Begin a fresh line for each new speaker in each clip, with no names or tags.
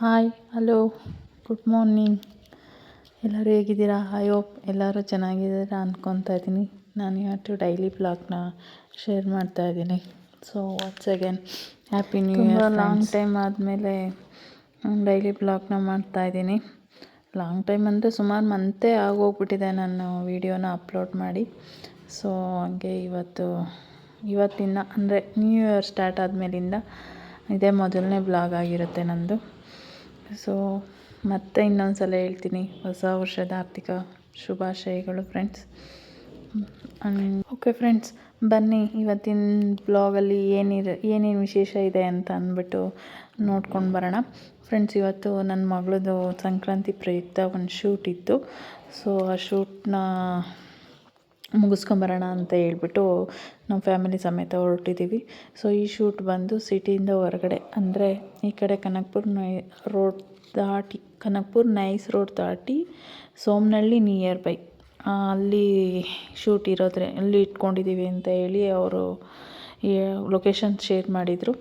Hi hello good morning. ಎಲ್ಲರೂ ಹೇಗಿದ್ದೀರಾ? I hope ಎಲ್ಲರೂ ಚೆನ್ನಾಗಿದ್ದೀರಾ ಅಂದ್ಕೊತಾ ಇದ್ದೀನಿ. ನಾನು ಇವತ್ತು ಡೈಲಿ ಬ್ಲಾಗ್ನ ಶೇರ್ ಮಾಡ್ತಾ ಇದ್ದೀನಿ. So once again happy new year. ತುಂಬ ಲಾಂಗ್ ಟೈಮ್ ಆದಮೇಲೆ ಡೈಲಿ ಬ್ಲಾಗ್ನ ಮಾಡ್ತಾಯಿದ್ದೀನಿ. ಲಾಂಗ್ ಟೈಮ್ ಅಂದರೆ ಸುಮಾರು ಮಂತೇ ಆಗೋಗ್ಬಿಟ್ಟಿದೆ ನಾನು ವೀಡಿಯೋನ ಅಪ್ಲೋಡ್ ಮಾಡಿ. ಸೊ ಹಂಗೆ ಇವತ್ತಿನ ಅಂದರೆ ನ್ಯೂ ಇಯರ್ ಸ್ಟಾರ್ಟ್ ಆದಮೇಲಿಂದ ಇದೇ ಮೊದಲನೇ ಬ್ಲಾಗ್ ಆಗಿರುತ್ತೆ ನಂದು. ಸೊ ಮತ್ತೆ ಇನ್ನೊಂದು ಸಲ ಹೇಳ್ತೀನಿ, ಹೊಸ ವರ್ಷದ ಆರ್ಥಿಕ ಶುಭಾಶಯಗಳು ಫ್ರೆಂಡ್ಸ್. ಓಕೆ ಫ್ರೆಂಡ್ಸ್, ಬನ್ನಿ ಇವತ್ತಿನ ಬ್ಲಾಗಲ್ಲಿ ಏನೇನು ವಿಶೇಷ ಇದೆ ಅಂತ ಅಂದ್ಬಿಟ್ಟು ನೋಡ್ಕೊಂಡು ಬರೋಣ. ಫ್ರೆಂಡ್ಸ್, ಇವತ್ತು ನನ್ನ ಮಗಳದು ಸಂಕ್ರಾಂತಿ ಪ್ರಯುಕ್ತ ಒಂದು ಶೂಟ್ ಇತ್ತು. ಸೊ ಆ ಶೂಟ್ನ ಮುಗಿಸ್ಕೊಂಬರೋಣ ಅಂತ ಹೇಳ್ಬಿಟ್ಟು ನಮ್ಮ ಫ್ಯಾಮಿಲಿ ಸಮೇತ ಹೊರಟಿದ್ದೀವಿ. ಸೊ ಈ ಶೂಟ್ ಬಂದು ಸಿಟಿಯಿಂದ ಹೊರಗಡೆ, ಅಂದರೆ ಈ ಕಡೆ ಕನಕಪುರ ನೈಸ್ ರೋಡ್ ದಾಟಿ ಸೋಮನಹಳ್ಳಿ ನಿಯರ್ ಬೈ ಅಲ್ಲಿ ಶೂಟ್ ಅಲ್ಲಿ ಇಟ್ಕೊಂಡಿದ್ದೀವಿ ಅಂತ ಹೇಳಿ ಅವರು ಲೊಕೇಶನ್ ಶೇರ್ ಮಾಡಿದರು.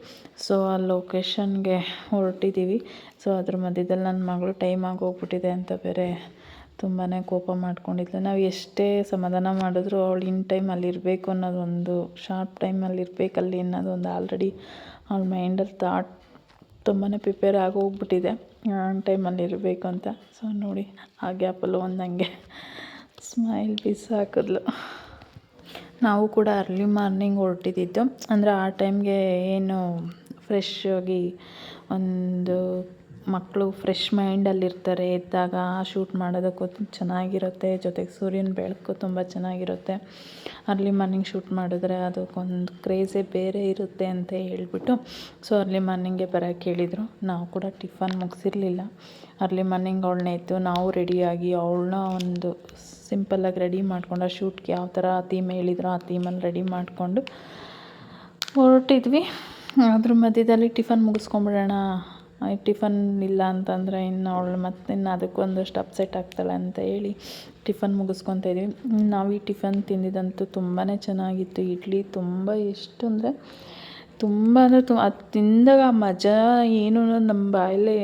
ಸೊ ಆ ಲೊಕೇಶನ್ಗೆ ಹೊರಟಿದ್ದೀವಿ. ಸೊ ಅದ್ರ ಮಧ್ಯದಲ್ಲಿ ನನ್ನ ಮಗಳು ಟೈಮ್ ಆಗೋಗ್ಬಿಟ್ಟಿದೆ ಅಂತ ಬೇರೆ ತುಂಬಾ ಕೋಪ ಮಾಡ್ಕೊಂಡಿದ್ಲು. ನಾವು ಎಷ್ಟೇ ಸಮಾಧಾನ ಮಾಡಿದ್ರು ಅವಳು ಇನ್ ಟೈಮ್ ಅಲ್ಲಿರಬೇಕು ಅನ್ನೋದೊಂದು, ಶಾರ್ಪ್ ಟೈಮಲ್ಲಿ ಇರಬೇಕಲ್ಲಿ ಅನ್ನೋದೊಂದು ಆಲ್ರೆಡಿ ಅವಳ ಮೈಂಡಲ್ಲಿ ಥಾಟ್ ತುಂಬಾ ಪ್ರಿಪೇರ್ ಆಗೋಗ್ಬಿಟ್ಟಿದೆ ಟೈಮಲ್ಲಿ ಇರಬೇಕು ಅಂತ. ಸೊ ನೋಡಿ, ಆ ಗ್ಯಾಪಲ್ಲೂ ಒಂದು ಹಂಗೆ ಸ್ಮೈಲ್ ಹಾಕಿದ್ಲು. ನಾವು ಕೂಡ ಅರ್ಲಿ ಮಾರ್ನಿಂಗ್ ಹೊರಟಿದ್ದು, ಅಂದರೆ ಆ ಟೈಮ್ಗೆ ಏನು ಫ್ರೆಶ್ ಆಗಿ ಒಂದು ಮಕ್ಕಳು ಫ್ರೆಶ್ ಮೈಂಡಲ್ಲಿರ್ತಾರೆ. ಎದ್ದಾಗ ಶೂಟ್ ಮಾಡೋದಕ್ಕೂ ಚೆನ್ನಾಗಿರುತ್ತೆ, ಜೊತೆಗೆ ಸೂರ್ಯನ ಬೆಳಕು ತುಂಬ ಚೆನ್ನಾಗಿರುತ್ತೆ. ಅರ್ಲಿ ಮಾರ್ನಿಂಗ್ ಶೂಟ್ ಮಾಡಿದ್ರೆ ಅದಕ್ಕೊಂದು ಕ್ರೇಜೇ ಬೇರೆ ಇರುತ್ತೆ ಅಂತ ಹೇಳ್ಬಿಟ್ಟು ಸೊ ಅರ್ಲಿ ಮಾರ್ನಿಂಗೇ ಬರೋಕ್ಕೆ ಹೇಳಿದರು. ನಾವು ಕೂಡ ಟಿಫನ್ ಮುಗಿಸಿರಲಿಲ್ಲ. ಅರ್ಲಿ ಮಾರ್ನಿಂಗ್ ಅವಳನ್ನ ಎದ್ದು ನಾವು ರೆಡಿಯಾಗಿ ಅವಳನ್ನ ಒಂದು ಸಿಂಪಲ್ಲಾಗಿ ರೆಡಿ ಮಾಡ್ಕೊಂಡು, ಆ ಶೂಟ್ಗೆ ಯಾವ ಥರ ಥೀಮ್ ಹೇಳಿದ್ರು ಆ ಥೀಮಲ್ಲಿ ರೆಡಿ ಮಾಡಿಕೊಂಡು ಹೊರಟಿದ್ವಿ. ಅದ್ರ ಮಧ್ಯದಲ್ಲಿ ಟಿಫನ್ ಮುಗಿಸ್ಕೊಂಬಿಡೋಣ, ಟಿಫನ್ ಇಲ್ಲ ಅಂತಂದರೆ ಇನ್ನು ಅವಳು ಮತ್ತೆ ಇನ್ನು ಅದಕ್ಕೊಂದಷ್ಟು ಅಪ್ಸೆಟ್ ಆಗ್ತಾಳೆ ಅಂತ ಹೇಳಿ ಟಿಫನ್ ಮುಗಿಸ್ಕೊತಾ ಇದ್ವಿ. ನಾವು ಈ ಟಿಫನ್ ತಿಂದಿದ್ದಂತೂ ತುಂಬಾ ಚೆನ್ನಾಗಿತ್ತು. ಇಡ್ಲಿ ತುಂಬ ಎಷ್ಟು ಅಂದರೆ ತುಂಬ ಅದು ತಿಂದಾಗ ಆ ಮಜಾ ಏನು ಅನ್ನೋದು ನಮ್ಮ ಬಾಯಲ್ಲೇ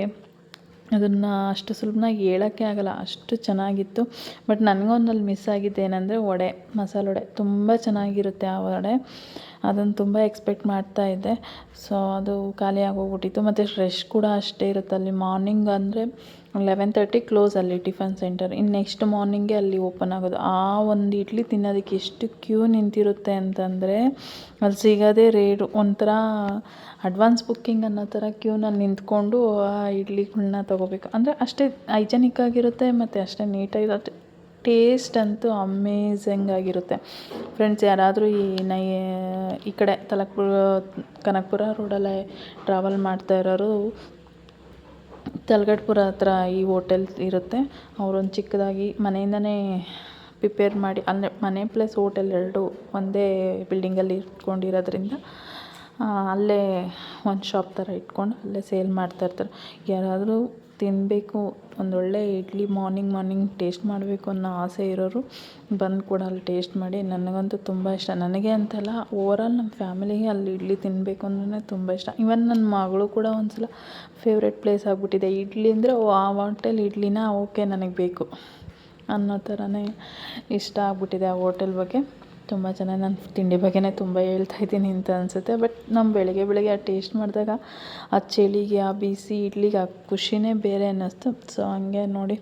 ಅದನ್ನು ಅಷ್ಟು ಸುಲಭನಾಗಿ ಹೇಳೋಕ್ಕೆ ಆಗೋಲ್ಲ, ಅಷ್ಟು ಚೆನ್ನಾಗಿತ್ತು. ಬಟ್ ನನಗೊಂದಲ್ಲಿ ಮಿಸ್ ಆಗಿದ್ದು ಏನಂದರೆ ವಡೆ, ಮಸಾಲೆ ವಡೆ ತುಂಬ ಚೆನ್ನಾಗಿರುತ್ತೆ ಆ ವಡೆ. ಅದನ್ನು ತುಂಬ ಎಕ್ಸ್ಪೆಕ್ಟ್ ಮಾಡ್ತಾಯಿದ್ದೆ. ಸೊ ಅದು ಖಾಲಿ ಆಗೋಗ್ಬಿಟ್ಟಿತ್ತು. ಮತ್ತು ರಶ್ ಕೂಡ ಅಷ್ಟೇ ಇರುತ್ತೆ ಅಲ್ಲಿ. ಮಾರ್ನಿಂಗ್ ಅಂದರೆ 11:30 ಕ್ಲೋಸ್ ಅಲ್ಲಿ ಟಿಫನ್ ಸೆಂಟರ್. ಇನ್ನು ನೆಕ್ಸ್ಟ್ ಮಾರ್ನಿಂಗೇ ಅಲ್ಲಿ ಓಪನ್ ಆಗೋದು. ಆ ಒಂದು ಇಡ್ಲಿ ತಿನ್ನೋದಕ್ಕೆ ಎಷ್ಟು ಕ್ಯೂ ನಿಂತಿರುತ್ತೆ ಅಂತಂದರೆ ಅಲ್ಲಿ ಸಿಗೋದೇ ರೇರು. ಒಂಥರ ಅಡ್ವಾನ್ಸ್ ಬುಕ್ಕಿಂಗ್ ಅನ್ನೋ ಥರ ಕ್ಯೂನಲ್ಲಿ ನಿಂತ್ಕೊಂಡು ಆ ಇಡ್ಲಿಗಳನ್ನ ತೊಗೋಬೇಕು. ಅಂದರೆ ಅಷ್ಟೇ ಹೈಜೆನಿಕ್ ಆಗಿರುತ್ತೆ ಮತ್ತು ಅಷ್ಟೇ ನೀಟಾಗಿರುತ್ತೆ. ಟೇಸ್ಟ್ ಅಂತೂ ಅಮೇಝಿಂಗ್ ಆಗಿರುತ್ತೆ. ಫ್ರೆಂಡ್ಸ್, ಯಾರಾದರೂ ಈ ಕಡೆ ಕನಕಪುರ ರೋಡಲ್ಲೇ ಟ್ರಾವೆಲ್ ಮಾಡ್ತಾ ಇರೋರು ತಲಗಟ್ಪುರ ಹತ್ರ ಈ ಹೋಟೆಲ್ ಇರುತ್ತೆ. ಅವರೊಂದು ಚಿಕ್ಕದಾಗಿ ಮನೆಯಿಂದನೇ ಪ್ರಿಪೇರ್ ಮಾಡಿ, ಅಂದರೆ ಮನೆ ಪ್ಲಸ್ ಹೋಟೆಲ್ ಎರಡೂ ಒಂದೇ ಬಿಲ್ಡಿಂಗಲ್ಲಿ ಇಟ್ಕೊಂಡಿರೋದ್ರಿಂದ ಅಲ್ಲೇ ಒಂದು ಶಾಪ್ ಥರ ಇಟ್ಕೊಂಡು ಅಲ್ಲೇ ಸೇಲ್ ಮಾಡ್ತಾಯಿರ್ತಾರೆ. ಯಾರಾದರೂ ತಿನ್ನಬೇಕು, ಒಂದೊಳ್ಳೆ ಇಡ್ಲಿ ಮಾರ್ನಿಂಗ್ ಟೇಸ್ಟ್ ಮಾಡಬೇಕು ಅನ್ನೋ ಆಸೆ ಇರೋರು ಬಂದು ಕೂಡ ಅಲ್ಲಿ ಟೇಸ್ಟ್ ಮಾಡಿ. ನನಗಂತೂ ತುಂಬ ಇಷ್ಟ. ನನಗೆ ಅಂತಲ್ಲ, ಓವರಾಲ್ ನಮ್ಮ ಫ್ಯಾಮಿಲಿಗೆ ಅಲ್ಲಿ ಇಡ್ಲಿ ತಿನ್ನಬೇಕು ಅಂದ್ರೆ ತುಂಬ ಇಷ್ಟ. ಇವನ್ ನನ್ನ ಮಗಳು ಕೂಡ ಒಂದು ಸಲ ಫೇವ್ರೆಟ್ ಪ್ಲೇಸ್ ಆಗಿಬಿಟ್ಟಿದೆ. ಇಡ್ಲಿ ಅಂದರೆ ಆ ಹೋಟೆಲ್ ಇಡ್ಲಿನ ಓಕೆ ನನಗೆ ಬೇಕು ಅನ್ನೋ ಥರನೇ ಇಷ್ಟ ಆಗ್ಬಿಟ್ಟಿದೆ ಆ ಹೋಟೆಲ್ ಬಗ್ಗೆ. ತುಂಬ ಚೆನ್ನಾಗಿ, ನಾನು ತಿಂಡಿ ಬಗ್ಗೆನೇ ತುಂಬ ಹೇಳ್ತಾಯಿದ್ದೀನಿ ಅಂತ ಅನಿಸುತ್ತೆ. ಬಟ್ ನಮ್ಮ ಬೆಳಗ್ಗೆ ಆ ಟೇಸ್ಟ್ ಮಾಡಿದಾಗ ಆ ಚಳಿಗೆ ಆ ಬಿಸಿ ಇಡ್ಲಿಗೆ ಆ ಖುಷಿನೇ ಬೇರೆ ಅನ್ನಿಸ್ತು. ಸೊ ಹಂಗೆ ನೋಡಿ,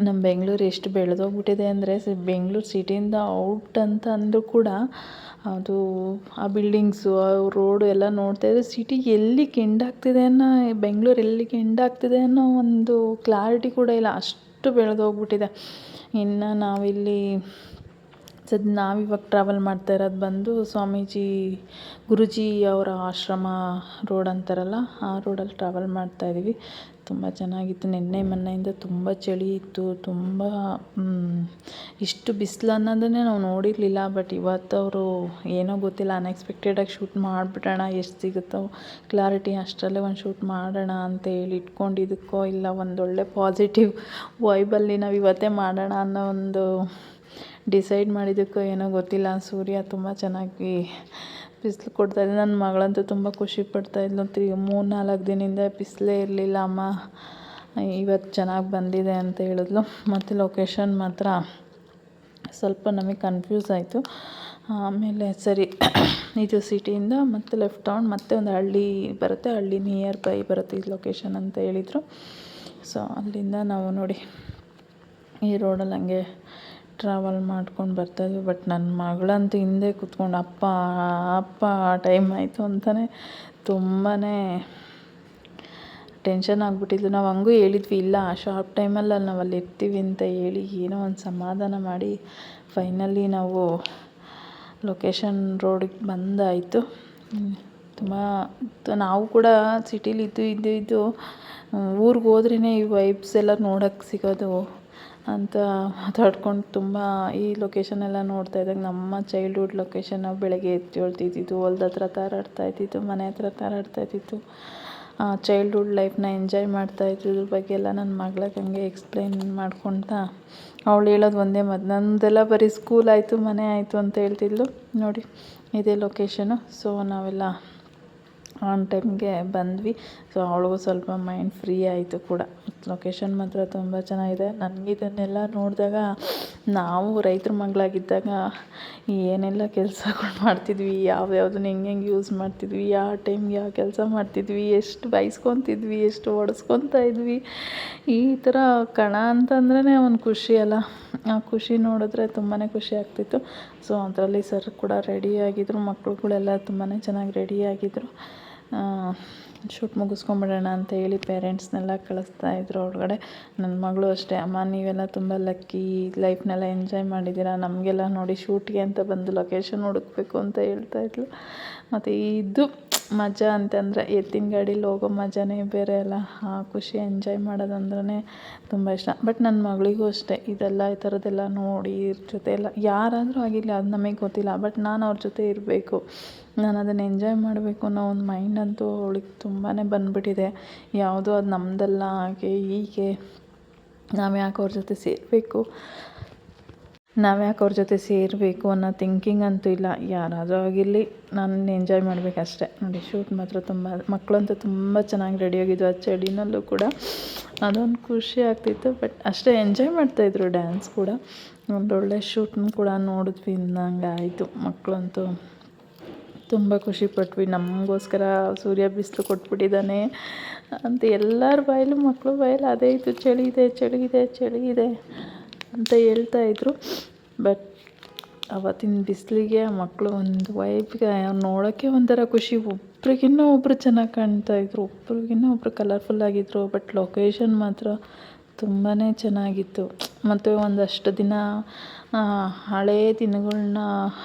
ನಮ್ಮ ಬೆಂಗಳೂರು ಎಷ್ಟು ಬೆಳೆದೋಗ್ಬಿಟ್ಟಿದೆ ಅಂದರೆ, ಬೆಂಗಳೂರು ಸಿಟಿಯಿಂದ ಔಟ್ ಅಂತ ಅಂದರೂ ಕೂಡ ಅದು ಆ ಬಿಲ್ಡಿಂಗ್ಸು, ಆ ರೋಡು ಎಲ್ಲ ನೋಡ್ತಾಯಿದ್ರೆ ಸಿಟಿ ಎಲ್ಲಿಗೆ ಎಂಡಾಗ್ತಿದೆ ಬೆಂಗಳೂರು ಎಲ್ಲಿಗೆ ಎಂಡಾಗ್ತಿದೆ ಅನ್ನೋ ಒಂದು ಕ್ಲಾರಿಟಿ ಕೂಡ ಇಲ್ಲ, ಅಷ್ಟು ಬೆಳೆದೋಗ್ಬಿಟ್ಟಿದೆ. ಇನ್ನು ನಾವಿವಾಗ ಟ್ರಾವೆಲ್ ಮಾಡ್ತಾ ಇರೋದು ಬಂದು ಸ್ವಾಮೀಜಿ ಗುರೂಜಿ ಅವರ ಆಶ್ರಮ ರೋಡ್ ಅಂತಾರಲ್ಲ, ಆ ರೋಡಲ್ಲಿ ಟ್ರಾವೆಲ್ ಮಾಡ್ತಾಯಿದ್ದೀವಿ. ತುಂಬ ಚೆನ್ನಾಗಿತ್ತು. ಮೊನ್ನೆಯಿಂದ ತುಂಬ ಚಳಿ ಇತ್ತು. ತುಂಬ ಇಷ್ಟು ಬಿಸಿಲು ಅನ್ನೋದನ್ನೇ ನಾವು ನೋಡಿರಲಿಲ್ಲ. ಬಟ್ ಇವತ್ತು ಅವರು ಏನೋ ಗೊತ್ತಿಲ್ಲ, ಅನ್ಎಕ್ಸ್ಪೆಕ್ಟೆಡಾಗಿ ಶೂಟ್ ಮಾಡಿಬಿಡೋಣ, ಎಷ್ಟು ಸಿಗುತ್ತೋ ಕ್ಲಾರಿಟಿ ಅಷ್ಟರಲ್ಲೇ ಒಂದು ಶೂಟ್ ಮಾಡೋಣ ಅಂತ ಹೇಳಿ ಇಟ್ಕೊಂಡಿದ್ದಕ್ಕೋ ಇಲ್ಲ ಒಂದೊಳ್ಳೆ ಪಾಸಿಟಿವ್ ವೈಬಲ್ಲಿ ನಾವು ಇವತ್ತೇ ಮಾಡೋಣ ಅನ್ನೋ ಒಂದು ಡಿಸೈಡ್ ಮಾಡಿದ್ದಕ್ಕೋ ಏನೋ ಗೊತ್ತಿಲ್ಲ, ಸೂರ್ಯ ತುಂಬ ಚೆನ್ನಾಗಿ ಬಿಸಿಲು ಕೊಡ್ತಾಯಿದ್ದೆ. ನನ್ನ ಮಗಳಂತೂ ತುಂಬ ಖುಷಿ ಪಡ್ತಾಯಿದ್ಲು. 3-4 ದಿನದಿಂದ ಬಿಸಿಲೇ ಇರಲಿಲ್ಲ ಅಮ್ಮ, ಇವತ್ತು ಚೆನ್ನಾಗಿ ಬಂದಿದೆ ಅಂತ ಹೇಳಿದ್ಲು. ಮತ್ತು ಲೊಕೇಶನ್ ಮಾತ್ರ ಸ್ವಲ್ಪ ನಮಗೆ ಕನ್ಫ್ಯೂಸ್ ಆಯಿತು. ಆಮೇಲೆ ಸರಿ ಇದು ಸಿಟಿಯಿಂದ ಮತ್ತೆ ಲೆಫ್ಟ್ ತೊಗೊಂಡು ಮತ್ತೆ ಒಂದು ಹಳ್ಳಿ ಬರುತ್ತೆ, ಹಳ್ಳಿ ನಿಯರ್ ಬೈ ಬರುತ್ತೆ ಈ ಲೊಕೇಶನ್ ಅಂತ ಹೇಳಿದರು. ಸೊ ಅಲ್ಲಿಂದ ನಾವು ನೋಡಿ ಈ ರೋಡಲ್ಲಿ ಹಂಗೆ ಟ್ರಾವೆಲ್ ಮಾಡ್ಕೊಂಡು ಬರ್ತಾಯಿದ್ವಿ. ಬಟ್ ನನ್ನ ಮಗಳಂತೂ ಹಿಂದೆ ಕೂತ್ಕೊಂಡು ಅಪ್ಪ ಅಪ್ಪ ಟೈಮ್ ಆಯಿತು ಅಂತಲೇ ತುಂಬಾ ಟೆನ್ಷನ್ ಆಗಿಬಿಟ್ಟಿದ್ಲು. ನಾವು ಹಂಗೂ ಹೇಳಿದ್ವಿ, ಇಲ್ಲ ಶಾರ್ಪ್ ಟೈಮಲ್ಲಿ ನಾವು ಅಲ್ಲಿ ಇರ್ತೀವಿ ಅಂತ ಹೇಳಿ ಏನೋ ಒಂದು ಸಮಾಧಾನ ಮಾಡಿ ಫೈನಲಿ ನಾವು ಲೊಕೇಶನ್ ರೋಡಿಗೆ ಬಂದಾಯಿತು. ತುಂಬ ನಾವು ಕೂಡ ಸಿಟೀಲಿ ಇದ್ದು ಊರಿಗೆ ಹೋದ್ರೇ ಈ ವೈಬ್ಸ್ ಎಲ್ಲ ನೋಡೋಕ್ಕೆ ಸಿಗೋದು ಅಂತ ಮಾತಾಡ್ಕೊಂಡು ತುಂಬ ಈ ಲೊಕೇಶನ್ ಎಲ್ಲ ನೋಡ್ತಾ ಇದ್ದಾಗ ನಮ್ಮ ಚೈಲ್ಡ್ಹುಡ್ ಲೊಕೇಶನ್. ನಾವು ಬೆಳಗ್ಗೆ ಎದ್ದೇಳ್ತಿದ್ದಿದ್ದು, ಹೊಲ್ದ ಹತ್ರ ತಾರಾಡ್ತಾ ಇದ್ದಿದ್ದು, ಮನೆ ಹತ್ರ ತಾರಾಡ್ತಾ ಇದ್ದಿದ್ದು, ಚೈಲ್ಡ್ಹುಡ್ ಲೈಫ್ನ ಎಂಜಾಯ್ ಮಾಡ್ತಾಯಿದ್ದು. ಇದ್ರ ಬಗ್ಗೆ ಎಲ್ಲ ನನ್ನ ಮಗಳಿಗೆ ಹಂಗೆ ಎಕ್ಸ್ಪ್ಲೈನ್ ಮಾಡ್ಕೊತಾ ಅವಳು ಹೇಳೋದು ಒಂದೇ ಮಾತು, ನಮ್ಮದೆಲ್ಲ ಬರೀ ಸ್ಕೂಲ್ ಆಯಿತು ಮನೆ ಆಯಿತು ಅಂತ ಹೇಳ್ತಿದ್ಲು. ನೋಡಿ ಇದೇ ಲೊಕೇಶನು. ಸೊ ನಾವೆಲ್ಲ ಆನ್ ಟೈಮ್ಗೆ ಬಂದ್ವಿ. ಸೊ ಅವಳಿಗೂ ಸ್ವಲ್ಪ ಮೈಂಡ್ ಫ್ರೀ ಆಯಿತು ಕೂಡ. ಲೊಕೇಶನ್ ಮಾತ್ರ ತುಂಬ ಚೆನ್ನಾಗಿದೆ. ನನಗಿದನ್ನೆಲ್ಲ ನೋಡಿದಾಗ ನಾವು ರೈತರ ಮಗಳಾಗಿದ್ದಾಗ ಏನೆಲ್ಲ ಕೆಲಸಗಳು ಮಾಡ್ತಿದ್ವಿ, ಯಾವ್ಯಾವ್ದನ್ನ ಹೆಂಗೆ ಯೂಸ್ ಮಾಡ್ತಿದ್ವಿ, ಯಾವ ಟೈಮ್ಗೆ ಯಾವ ಕೆಲಸ ಮಾಡ್ತಿದ್ವಿ, ಎಷ್ಟು ಬೈಸ್ಕೊತಿದ್ವಿ, ಎಷ್ಟು ಹೊಡೆಸ್ಕೊತಾ ಇದ್ವಿ. ಈ ಥರ ಕಣ ಅಂತಂದ್ರೇ ಒಂದು ಖುಷಿ ಅಲ್ಲ. ಆ ಖುಷಿ ನೋಡಿದ್ರೆ ತುಂಬಾ ಖುಷಿ ಆಗ್ತಿತ್ತು. ಸೊ ಅದರಲ್ಲಿ ಸರ್ ಕೂಡ ರೆಡಿಯಾಗಿದ್ದರು, ಮಕ್ಕಳುಗಳೆಲ್ಲ ತುಂಬಾ ಚೆನ್ನಾಗಿ ರೆಡಿಯಾಗಿದ್ದರು. ಶೂಟ್ ಮುಗಿಸ್ಕೊಂಬಿಡೋಣ ಅಂತ ಹೇಳಿ ಪೇರೆಂಟ್ಸ್ನೆಲ್ಲ ಕಳಿಸ್ತಾಯಿದ್ರು ಒಳಗಡೆ. ನನ್ನ ಮಗಳು ಅಷ್ಟೇ, ಅಮ್ಮ ನೀವೆಲ್ಲ ತುಂಬ ಲಕ್ಕಿ, ಲೈಫ್ನೆಲ್ಲ ಎಂಜಾಯ್ ಮಾಡಿದ್ದೀರಾ, ನಮಗೆಲ್ಲ ನೋಡಿ ಶೂಟ್ಗೆ ಅಂತ ಬಂದು ಲೊಕೇಶನ್ ಹುಡುಕಬೇಕು ಅಂತ ಹೇಳ್ತಾಯಿದ್ಲು. ಮತ್ತು ಇದು ಮಜಾ ಅಂತಂದರೆ ಎತ್ತಿನ ಗಾಡೀಲಿ ಹೋಗೋ ಮಜಾನೇ ಬೇರೆ ಅಲ್ಲ. ಆ ಖುಷಿ ಎಂಜಾಯ್ ಮಾಡೋದಂದ್ರೇ ತುಂಬ ಇಷ್ಟ. ಬಟ್ ನನ್ನ ಮಗಳಿಗೂ ಅಷ್ಟೇ ಇದೆಲ್ಲ ಈ ಥರದ್ದೆಲ್ಲ ನೋಡಿ ಇವ್ರ ಜೊತೆ ಎಲ್ಲ ಯಾರಾದರೂ ಆಗಿರಲಿ ಅದು ನಮಗೆ ಗೊತ್ತಿಲ್ಲ, ಬಟ್ ನಾನು ಅವ್ರ ಜೊತೆ ಇರಬೇಕು, ನಾನು ಅದನ್ನು ಎಂಜಾಯ್ ಮಾಡಬೇಕು ಅನ್ನೋ ಒಂದು ಮೈಂಡ್ ಅಂತೂ ಅವಳಿಗೆ ತುಂಬಾ ಬಂದುಬಿಟ್ಟಿದೆ. ಯಾವುದೋ ಅದು ನಮ್ಮದಲ್ಲ, ಹಾಗೆ ಹೀಗೆ ನಾವು ಯಾಕೆ ಅವ್ರ ಜೊತೆ ಸೇರಬೇಕು ಅನ್ನೋ ಥಿಂಕಿಂಗ್ ಅಂತೂ ಇಲ್ಲ. ಯಾರಾದರೂ ಆಗಿರಲಿ ನಾನು ಎಂಜಾಯ್ ಮಾಡಬೇಕಷ್ಟೆ. ನೋಡಿ ಶೂಟ್ ಮಾತ್ರ ಮಕ್ಕಳಂತೂ ತುಂಬ ಚೆನ್ನಾಗಿ ರೆಡಿಯಾಗಿದ್ವು. ಆ ಚಳಿನಲ್ಲೂ ಕೂಡ ಅದೊಂದು ಖುಷಿ ಆಗ್ತಿತ್ತು. ಬಟ್ ಅಷ್ಟೇ ಎಂಜಾಯ್ ಮಾಡ್ತಾಯಿದ್ರು ಡ್ಯಾನ್ಸ್ ಕೂಡ. ಒಂದೊಳ್ಳೆ ಶೂಟ್ನ ಕೂಡ ನೋಡಿದ್ವಿ ಅಂದಂಗೆ ಆಯಿತು. ಮಕ್ಕಳಂತೂ ತುಂಬ ಖುಷಿಪಟ್ವಿ, ನಮಗೋಸ್ಕರ ಸೂರ್ಯ ಬಿಸಿಲು ಕೊಟ್ಬಿಟ್ಟಿದ್ದಾನೆ ಅಂತ ಎಲ್ಲರ ಬಾಯಲ್ಲೂ, ಮಕ್ಕಳು ಬಾಯಲ್ಲಿ ಅದೇ ಇತ್ತು, ಚಳಿ ಇದೆ ಅಂತ ಹೇಳ್ತಾಯಿದ್ರು. ಬಟ್ ಅವತ್ತಿನ ಬಿಸಿಲಿಗೆ ಮಕ್ಕಳು ಒಂದು ವೈಬ್ಗೆ ನೋಡೋಕ್ಕೆ ಒಂಥರ ಖುಷಿ. ಒಬ್ರಿಗಿನ್ನ ಒಬ್ಬರು ಚೆನ್ನಾಗಿ ಕಾಣ್ತಾಯಿದ್ರು, ಒಬ್ರಿಗಿನ್ನ ಒಬ್ಬರು ಕಲರ್ಫುಲ್ಲಾಗಿದ್ದರು. ಬಟ್ ಲೊಕೇಶನ್ ಮಾತ್ರ ತುಂಬಾ ಚೆನ್ನಾಗಿತ್ತು. ಮತ್ತು ಒಂದಷ್ಟು ದಿನ ಹಳೇ ದಿನಗಳ್ನ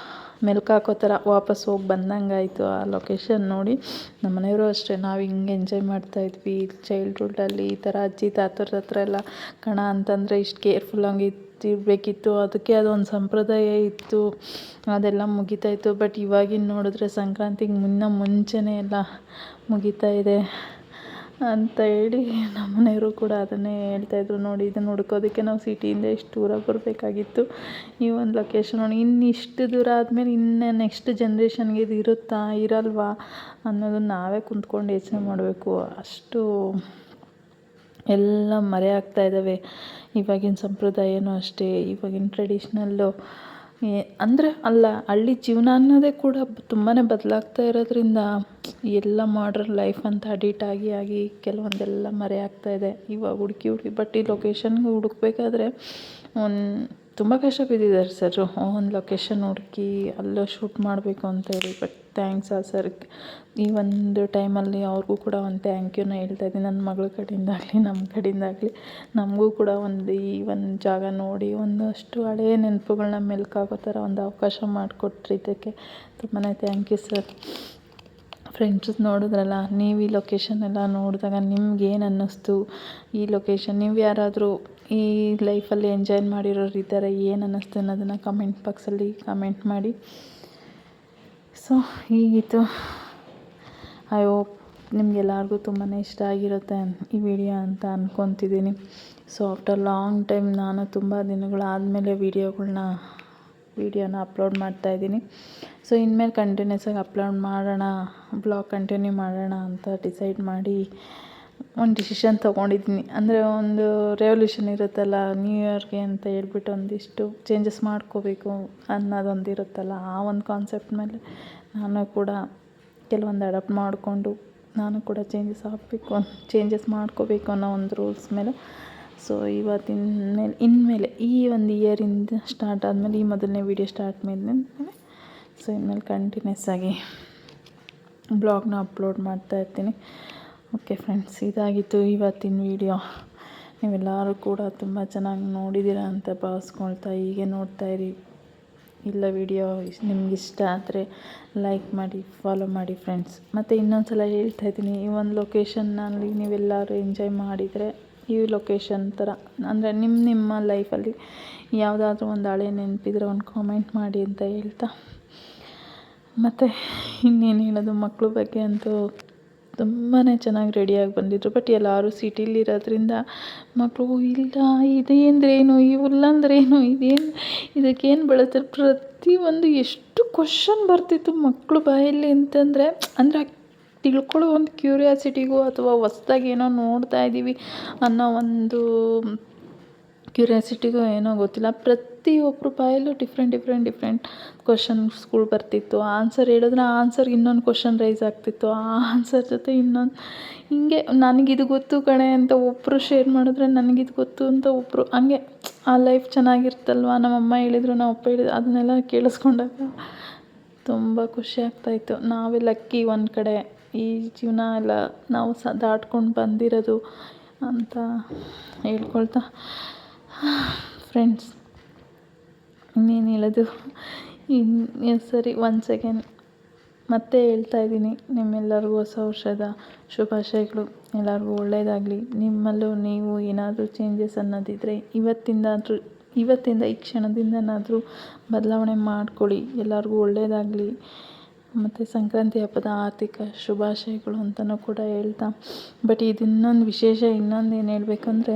ಮೆಲ್ಕು ಹಾಕೋ ಥರ ವಾಪಸ್ ಹೋಗಿ ಬಂದಂಗಾಯಿತು ಆ ಲೊಕೇಶನ್ ನೋಡಿ. ನಮ್ಮ ಮನೆಯವರು ಅಷ್ಟೇ, ನಾವು ಹಿಂಗೆ ಎಂಜಾಯ್ ಮಾಡ್ತಾಯಿದ್ವಿ ಚೈಲ್ಡ್ಹುಡ್ಡಲ್ಲಿ. ಈ ಥರ ಅಜ್ಜಿ ತಾತರ ಹತ್ರ ಎಲ್ಲ ಕಣ ಅಂತಂದರೆ ಇಷ್ಟು ಕೇರ್ಫುಲ್ಲಾಗಿ ಇರಬೇಕಿತ್ತು, ಅದಕ್ಕೆ ಅದೊಂದು ಸಂಪ್ರದಾಯ ಇತ್ತು, ಅದೆಲ್ಲ ಮುಗಿತಾಯಿತ್ತು. ಬಟ್ ಇವಾಗಿನ ನೋಡಿದ್ರೆ ಸಂಕ್ರಾಂತಿಗೆ ಮುಂಚೆನೇ ಎಲ್ಲ ಮುಗಿತಾ ಇದೆ ಅಂತ ಹೇಳಿ ನಮ್ಮ ಮನೆಯವರು ಕೂಡ ಅದನ್ನೇ ಹೇಳ್ತಾಯಿದ್ರು. ನೋಡಿ ಇದನ್ನು ಹುಡ್ಕೋದಕ್ಕೆ ನಾವು ಸಿಟಿಯಿಂದ ಇಷ್ಟು ದೂರ ಬರಬೇಕಾಗಿತ್ತು, ಈ ಒಂದು ಲೊಕೇಶನ್ ನೋಡಿ. ಇನ್ನು ಇಷ್ಟು ದೂರ ಆದಮೇಲೆ ಇನ್ನು ನೆಕ್ಸ್ಟ್ ಜನ್ರೇಷನ್ಗೆ ಇದು ಇರುತ್ತಾ ಇರಲ್ವಾ ಅನ್ನೋದನ್ನ ನಾವೇ ಕುಂತ್ಕೊಂಡು ಯೋಚನೆ ಮಾಡಬೇಕು. ಅಷ್ಟು ಎಲ್ಲ ಮರೆಯಾಗ್ತಾ ಇದ್ದಾವೆ. ಇವಾಗಿನ ಸಂಪ್ರದಾಯನೂ ಅಷ್ಟೇ, ಇವಾಗಿನ ಟ್ರೆಡಿಷ್ನಲ್ಲು ಅಂದರೆ ಅಲ್ಲ, ಹಳ್ಳಿ ಜೀವನ ಅನ್ನೋದೇ ಕೂಡ ತುಂಬಾ ಬದಲಾಗ್ತಾ ಇರೋದ್ರಿಂದ ಎಲ್ಲ ಮಾಡ್ರನ್ ಲೈಫ್ ಅಂತ ಅಡಿಟ್ ಆಗಿ ಕೆಲವೊಂದೆಲ್ಲ ಮರೆಯಾಗ್ತಾ ಇದೆ ಇವಾಗ ಹುಡುಕಿ. ಬಟ್ ಈ ಲೊಕೇಶನ್ಗೆ ಹುಡುಕ್ಬೇಕಾದ್ರೆ ತುಂಬ ಕಷ್ಟ ಬಿದ್ದಿದ್ದಾರೆ ಸರ್. ಒಂದು ಲೊಕೇಶನ್ ಹುಡುಕಿ ಅಲ್ಲೇ ಶೂಟ್ ಮಾಡಬೇಕು ಅಂತೇಳಿ. ಬಟ್ ಥ್ಯಾಂಕ್ಸ್ ಆ ಸರ್ಗೆ, ಈ ಒಂದು ಟೈಮಲ್ಲಿ ಅವ್ರಿಗೂ ಕೂಡ ಒಂದು ಥ್ಯಾಂಕ್ ಯೂನ ಹೇಳ್ತಾಯಿದ್ದೀನಿ. ನನ್ನ ಮಗಳ ಕಡೆಯಿಂದಾಗಲಿ ನಮ್ಮ ಕಡೆಯಿಂದಾಗಲಿ ನಮಗೂ ಕೂಡ ಈ ಒಂದು ಜಾಗ ನೋಡಿ ಒಂದಷ್ಟು ಹಳೆಯ ನೆನಪುಗಳನ್ನ ಮೆಲ್ಕಾಗೋ ಥರ ಒಂದು ಅವಕಾಶ ಮಾಡಿಕೊಟ್ಟಿದ್ದಕ್ಕೆ ತುಂಬಾ ಥ್ಯಾಂಕ್ ಯು ಸರ್. ಫ್ರೆಂಡ್ಸ್ ನೋಡಿದ್ರಲ್ಲ, ನೀವು ಈ ಲೊಕೇಶನ್ ಎಲ್ಲ ನೋಡಿದಾಗ ನಿಮ್ಗೇನು ಅನ್ನಿಸ್ತು? ಈ ಲೊಕೇಶನ್ ನೀವು ಯಾರಾದರೂ ಈ ಲೈಫಲ್ಲಿ ಎಂಜಾಯ್ ಮಾಡಿರೋರು ಇದ್ದಾರೆ, ಏನು ಅನ್ನಿಸ್ತು ಅನ್ನೋದನ್ನು ಕಮೆಂಟ್ ಬಾಕ್ಸಲ್ಲಿ ಕಮೆಂಟ್ ಮಾಡಿ. ಸೊ ಹೀಗಿತ್ತು. ಐ ಹೋಪ್ ನಿಮಗೆಲ್ಲರಿಗೂ ತುಂಬಾ ಇಷ್ಟ ಆಗಿರುತ್ತೆ ಈ ವಿಡಿಯೋ ಅಂತ ಅಂದ್ಕೊತಿದ್ದೀನಿ. ಸೊ ಆಫ್ಟರ್ ಲಾಂಗ್ ಟೈಮ್ ನಾನು ತುಂಬ ದಿನಗಳಾದಮೇಲೆ ವೀಡಿಯೋನ ಅಪ್ಲೋಡ್ ಮಾಡ್ತಾಯಿದ್ದೀನಿ. ಸೊ ಇನ್ಮೇಲೆ ಕಂಟಿನ್ಯೂಸ್ ಆಗಿ ಅಪ್ಲೋಡ್ ಮಾಡೋಣ, ಬ್ಲಾಗ್ ಕಂಟಿನ್ಯೂ ಮಾಡೋಣ ಅಂತ ಡಿಸೈಡ್ ಮಾಡಿ ಒಂದು ಡಿಸಿಷನ್ ತೊಗೊಂಡಿದ್ದೀನಿ. ಅಂದರೆ ಒಂದು ರೆವಲ್ಯೂಷನ್ ಇರುತ್ತಲ್ಲ ನ್ಯೂ ಇಯರ್ಗೆ ಅಂತ ಹೇಳ್ಬಿಟ್ಟು ಒಂದಿಷ್ಟು ಚೇಂಜಸ್ ಮಾಡ್ಕೋಬೇಕು ಅನ್ನೋದೊಂದು ಇರುತ್ತಲ್ಲ, ಆ ಒಂದು ಕಾನ್ಸೆಪ್ಟ್ ಮೇಲೆ ನಾನು ಕೂಡ ಕೆಲವೊಂದು ಅಡಾಪ್ಟ್ ಮಾಡಿಕೊಂಡು ನಾನು ಕೂಡ ಚೇಂಜಸ್ ಮಾಡ್ಕೋಬೇಕು ಅನ್ನೋ ಒಂದು ರೂಲ್ಸ್ ಮೇಲೆ. ಸೊ ಇನ್ಮೇಲೆ ಈ ಒಂದು ಇಯರಿಂದ ಸ್ಟಾರ್ಟ್ ಆದಮೇಲೆ, ಈ ಮೊದಲನೇ ವೀಡಿಯೋ ಸ್ಟಾರ್ಟ್ ಮೇಲೆ ಸೊ ಇನ್ಮೇಲೆ ಕಂಟಿನ್ಯೂಸ್ ಆಗಿ ಬ್ಲಾಗ್ನ ಅಪ್ಲೋಡ್ ಮಾಡ್ತಾಯಿರ್ತೀನಿ. ಓಕೆ ಫ್ರೆಂಡ್ಸ್, ಇದಾಗಿತ್ತು ಇವತ್ತಿನ ವೀಡಿಯೋ. ನೀವೆಲ್ಲರೂ ಕೂಡ ತುಂಬ ಚೆನ್ನಾಗಿ ನೋಡಿದ್ದೀರಾ ಅಂತ ಭಾವಿಸ್ಕೊಳ್ತಾ ಹೀಗೆ ನೋಡ್ತಾಯಿರಿ. ಇಲ್ಲ ವಿಡಿಯೋ ನಿಮ್ಗೆ ಇಷ್ಟ ಆದರೆ ಲೈಕ್ ಮಾಡಿ, ಫಾಲೋ ಮಾಡಿ ಫ್ರೆಂಡ್ಸ್. ಮತ್ತು ಇನ್ನೊಂದು ಸಲ ಹೇಳ್ತಾಯಿದ್ದೀನಿ, ಈ ಒಂದು ಲೊಕೇಶನ್ನಲ್ಲಿ ನೀವೆಲ್ಲರೂ ಎಂಜಾಯ್ ಮಾಡಿದರೆ, ಈ ಲೊಕೇಶನ್ ಥರ ಅಂದರೆ ನಿಮ್ಮ ಲೈಫಲ್ಲಿ ಯಾವುದಾದ್ರೂ ಒಂದು ಹಳೆ ನೆನಪಿದ್ರೆ ಒಂದು ಕಾಮೆಂಟ್ ಮಾಡಿ ಅಂತ ಹೇಳ್ತಾ, ಮತ್ತು ಇನ್ನೇನು ಹೇಳೋದು, ಮಕ್ಕಳ ಬಗ್ಗೆ ಅಂತೂ ತುಂಬಾ ಚೆನ್ನಾಗಿ ರೆಡಿಯಾಗಿ ಬಂದಿದ್ದರು. ಬಟ್ ಎಲ್ಲರೂ ಸಿಟಿಲಿರೋದ್ರಿಂದ ಮಕ್ಕಳು ಇಲ್ಲ ಇದೇಂದ್ರೇನು, ಈ ಹುಲ್ಲಂದ್ರೇನು, ಇದಕ್ಕೇನು ಬೆಳೆಸ್ತಾರೆ, ಪ್ರತಿಯೊಂದು ಎಷ್ಟು ಕ್ವಶನ್ ಬರ್ತಿತ್ತು ಮಕ್ಕಳು ಬಾಯಲ್ಲಿ ಅಂತಂದರೆ, ಅಂದರೆ ತಿಳ್ಕೊಳ್ಳೋ ಒಂದು ಕ್ಯೂರಿಯಾಸಿಟಿಗೂ ಅಥವಾ ಹೊಸ್ದಾಗಿ ಏನೋ ನೋಡ್ತಾ ಇದ್ದೀವಿ ಅನ್ನೋ ಒಂದು ಕ್ಯೂರಿಯಾಸಿಟಿಗೂ ಏನೋ ಗೊತ್ತಿಲ್ಲ, ಪ್ರತಿಯೊಬ್ಬರು ಬಾಯಲ್ಲೂ ಡಿಫ್ರೆಂಟ್ ಕ್ವಶನ್ಸ್ಗಳು ಬರ್ತಿತ್ತು. ಆನ್ಸರ್ ಹೇಳಿದ್ರೆ ಆ ಆನ್ಸರ್ಗೆ ಇನ್ನೊಂದು ಕ್ವಶನ್ ರೈಸ್ ಆಗ್ತಿತ್ತು, ಆ ಆನ್ಸರ್ ಜೊತೆ ಇನ್ನೊಂದು, ಹಿಂಗೆ ನನಗಿದು ಗೊತ್ತು ಕಣೆ ಅಂತ ಒಬ್ಬರು ಶೇರ್ ಮಾಡಿದ್ರೆ ನನಗಿದು ಗೊತ್ತು ಅಂತ ಒಬ್ಬರು, ಹಂಗೆ ಆ ಲೈಫ್ ಚೆನ್ನಾಗಿರ್ತಲ್ವ. ನಮ್ಮಮ್ಮ ಹೇಳಿದ್ರು, ನಮ್ಮ ಅಪ್ಪ ಹೇಳಿದ್ರು, ಅದನ್ನೆಲ್ಲ ಕೇಳಿಸ್ಕೊಂಡಾಗ ತುಂಬ ಖುಷಿ ಆಗ್ತಾಯಿತ್ತು. ನಾವೇ ಲಕ್ಕಿ ಒಂದು ಕಡೆ ಈ ಜೀವನ ಎಲ್ಲ ನಾವು ದಾಟ್ಕೊಂಡು ಬಂದಿರೋದು ಅಂತ ಹೇಳ್ಕೊಳ್ತಾ ಫ್ರೆಂಡ್ಸ್, ಇನ್ನೇನು ಹೇಳೋದು, ಸರಿ ಒನ್ಸ್ ಅಗೇನ್ ಮತ್ತೆ ಹೇಳ್ತಾಯಿದ್ದೀನಿ, ನಿಮ್ಮೆಲ್ಲರಿಗೂ ಹೊಸ ವರ್ಷದ ಶುಭಾಶಯಗಳು. ಎಲ್ಲರಿಗೂ ಒಳ್ಳೆಯದಾಗಲಿ. ನಿಮ್ಮಲ್ಲೂ ನೀವು ಏನಾದರೂ ಚೇಂಜಸ್ ಅನ್ನೋದಿದ್ದರೆ ಇವತ್ತಿಂದ ಈ ಕ್ಷಣದಿಂದನಾದರೂ ಬದಲಾವಣೆ ಮಾಡ್ಕೊಳ್ಳಿ. ಎಲ್ಲರಿಗೂ ಒಳ್ಳೆಯದಾಗಲಿ. ಮತ್ತು ಸಂಕ್ರಾಂತಿ ಹಬ್ಬದ ಆರ್ಥಿಕ ಶುಭಾಶಯಗಳು ಅಂತಲೂ ಕೂಡ ಹೇಳ್ತಾ, ಬಟ್ ಇನ್ನೊಂದು ವಿಶೇಷ, ಇನ್ನೊಂದೇನು ಹೇಳಬೇಕಂದ್ರೆ,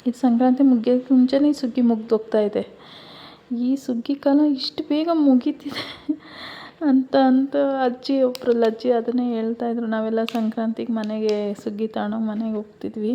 ಇದು ಸಂಕ್ರಾಂತಿ ಮುಗಿಯೋಕ್ಕೆ ಮುಂಚೆನೇ ಸುಗ್ಗಿ ಮುಗ್ದೋಗ್ತಾ ಇದೆ. ಈ ಸುಗ್ಗಿ ಕಾಲ ಇಷ್ಟು ಬೇಗ ಮುಗೀತಿದೆ ಅಂತ ಅಜ್ಜಿ ಅದನ್ನೇ ಹೇಳ್ತಾಯಿದ್ರು. ನಾವೆಲ್ಲ ಸಂಕ್ರಾಂತಿಗೆ ಮನೆಗೆ ಸುಗ್ಗಿ ತಗೊಂಡೋಗಿ ಮನೆಗೆ ಹೋಗ್ತಿದ್ವಿ.